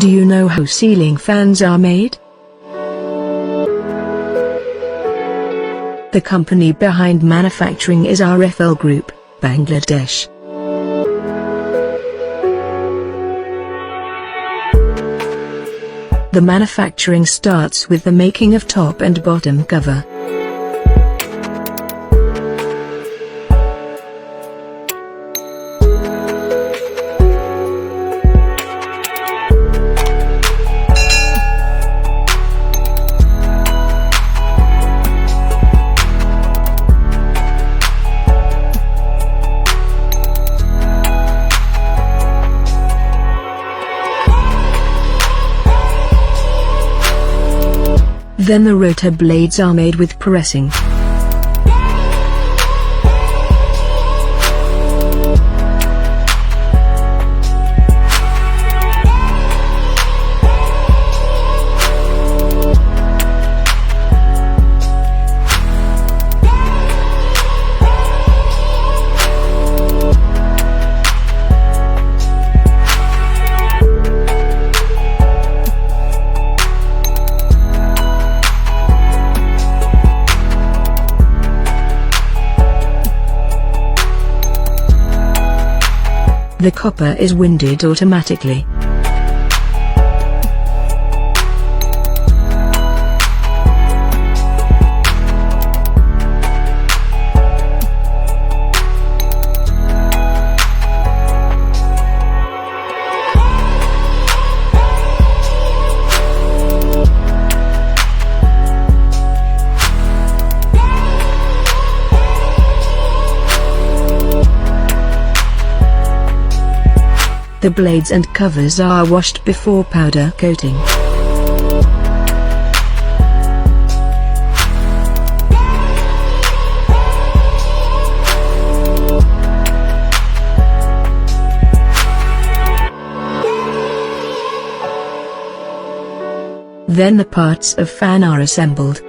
Do you know how ceiling fans are made? The company behind manufacturing is RFL Group, Bangladesh. The manufacturing starts with the making of top and bottom cover. Then the rotor blades are made with pressing. The copper is winded automatically. The blades and covers are washed before powder coating. Then the parts of fan are assembled.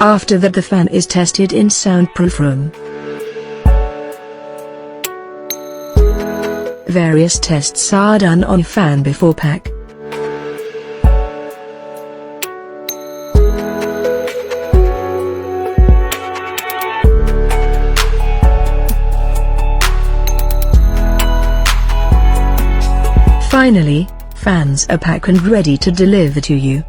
After that, the fan is tested in soundproof room. Various tests are done on fan before pack. Finally, fans are packed and ready to deliver to you.